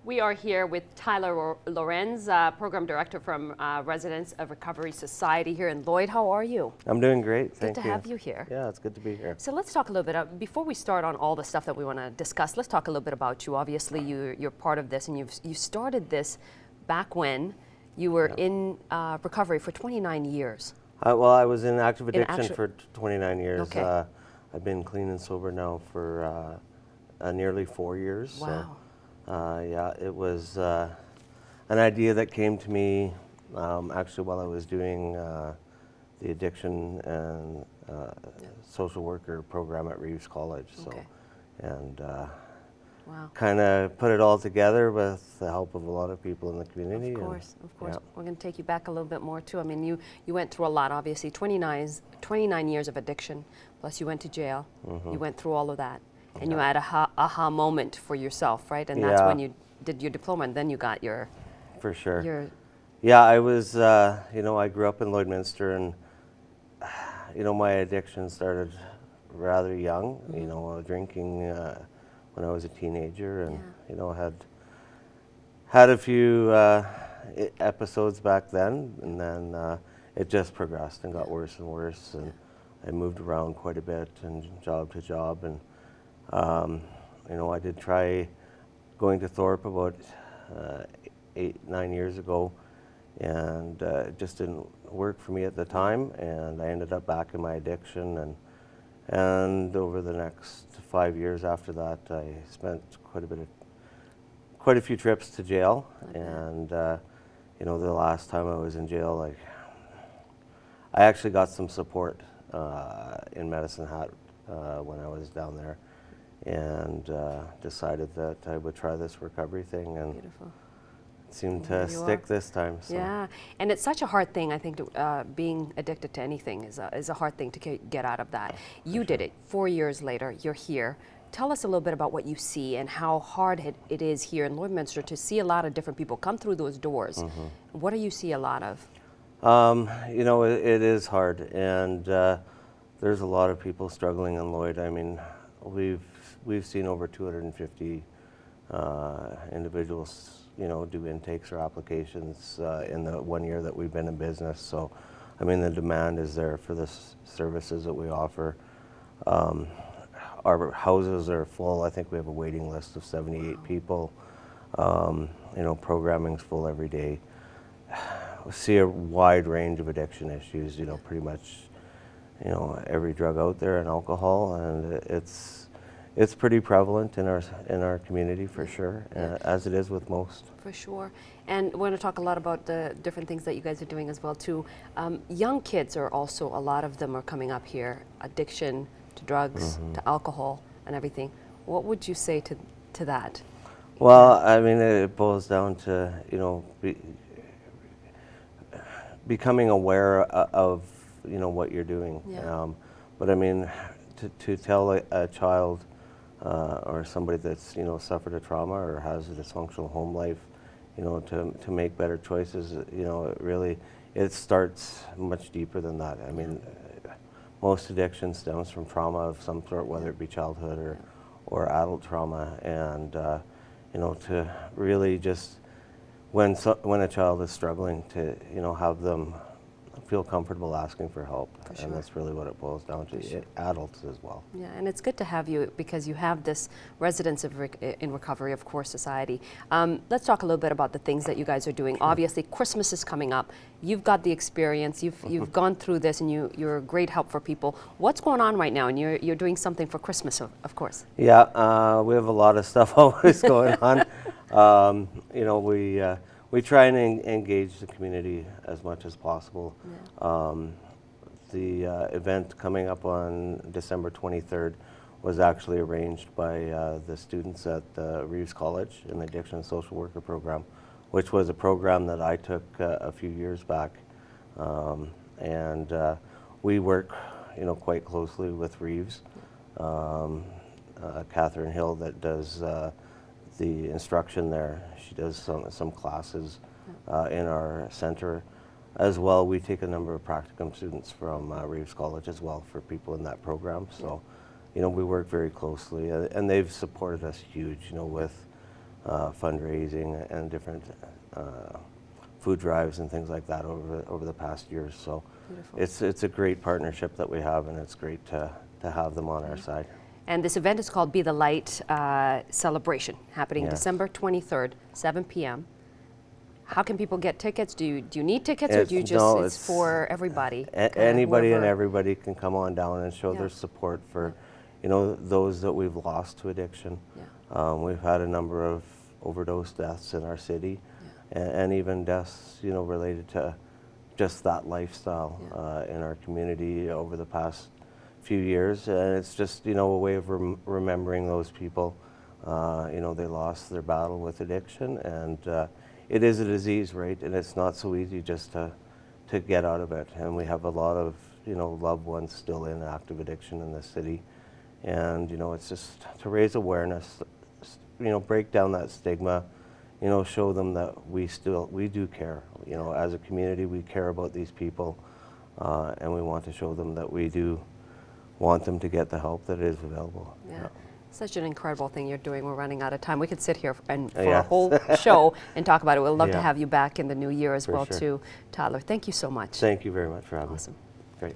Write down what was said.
We are here with Tyler Lorenz, Program Director from Residents of Recovery Society here in Lloyd. How are you? I'm doing great, thank you. Good to have you here. Yeah, it's good to be here. So let's talk a little bit, before we start on all the stuff that we want to discuss, let's talk a little bit about you. Obviously, you're part of this, and you started this back when you were in recovery for 29 years. Well, I was in active addiction for 29 years. Okay. I've been clean and sober now for nearly 4 years. Wow. So, yeah, it was an idea that came to me actually while I was doing the addiction and social worker program at Reeves College. Okay. So, and wow. kind of put it all together with the help of a lot of people in the community. Of course, of course. Yeah. We're going to take you back a little bit more too. I mean, you went through a lot, obviously. 29 years of addiction, plus you went to jail. You went through all of that. And you had a aha moment for yourself, right? And that's when you did your diploma, and then you got your... For sure. Your yeah, I was, I grew up in Lloydminster, and, my addiction started rather young, drinking when I was a teenager, and, had a few episodes back then, and then it just progressed and got worse and worse, and I moved around quite a bit and job to job, and I did try going to Thorpe about 8-9 years ago, and it just didn't work for me at the time, and I ended up back in my addiction, and over the next 5 years after that, I spent quite a few trips to jail, and the last time I was in jail, I actually got some support in Medicine Hat when I was down there, and decided that I would try this recovery thing, and Beautiful. it seemed to stick this time. So. Yeah, and it's such a hard thing, I think, being addicted to anything is a hard thing to get out of that. You did it 4 years later, you're here. Tell us a little bit about what you see and how hard it is here in Lloydminster to see a lot of different people come through those doors. What do you see a lot of? It is hard, and there's a lot of people struggling in Lloyd. I mean, we've seen over 250 individuals, do intakes or applications in the 1 year that we've been in business. So, I mean, the demand is there for the services that we offer. Our houses are full. I think we have a waiting list of 78 people. Programming's full every day. We see a wide range of addiction issues, pretty much, every drug out there, and alcohol, and it's pretty prevalent in our community for sure, as it is with most. For sure. And we're going to talk a lot about the different things that you guys are doing as well too. Young kids are also, a lot of them are coming up here, addiction to drugs, to alcohol and everything. What would you say to that? Well, I mean, it boils down to, becoming aware of, what you're doing. Yeah. But I mean, to tell a child or somebody that's, suffered a trauma or has a dysfunctional home life, to make better choices, it starts much deeper than that. I mean, most addiction stems from trauma of some sort, whether it be childhood or adult trauma, and to really just when a child is struggling, to have them feel comfortable asking for help, and that's really what it boils down to. Adults as well. Yeah, and it's good to have you, because you have this Residents in Recovery, of course, Society. Let's talk a little bit about the things that you guys are doing. Sure. Obviously, Christmas is coming up. You've got the experience. You've gone through this, and you're a great help for people. What's going on right now? And you're doing something for Christmas, of course. Yeah, we have a lot of stuff always going on. We try and engage the community as much as possible. Yeah. The event coming up on December 23rd was actually arranged by the students at Reeves College in the Addiction and Social Worker program, which was a program that I took a few years back. And we work, quite closely with Reeves. Catherine Hill that does the instruction there. She does some classes in our center. As well, we take a number of practicum students from Reeves College as well for people in that program. So, we work very closely, and they've supported us huge, with fundraising and different food drives and things like that over the past years. So Beautiful. it's a great partnership that we have, and it's great to have them on our side. And this event is called Be the Light Celebration, happening Yes. December 23rd, 7 p.m. How can people get tickets? Do you need tickets, or do you just, No, it's for everybody? Anybody and whoever- everybody can come on down and show Yeah. their support for, you know, those that we've lost to addiction. Yeah. We've had a number of overdose deaths in our city, and even deaths, you know, related to just that lifestyle in our community over the past few years. And it's just, you know, a way of remembering those people. You know, they lost their battle with addiction, and it is a disease, right? And it's not so easy just to get out of it. And we have a lot of, you know, loved ones still in active addiction in this city. And, you know, it's just to raise awareness, you know, break down that stigma, you know, show them that we do care. You know, as a community, we care about these people, and we want to show them that we do want them to get the help that is available. Yeah. Such an incredible thing you're doing. We're running out of time. We could sit here and for a Yes. whole show and talk about it. We'd love to Yeah. have you back in the new year as For well sure. too, Tyler. Thank you so much. Thank you very much for having Awesome. me. Great.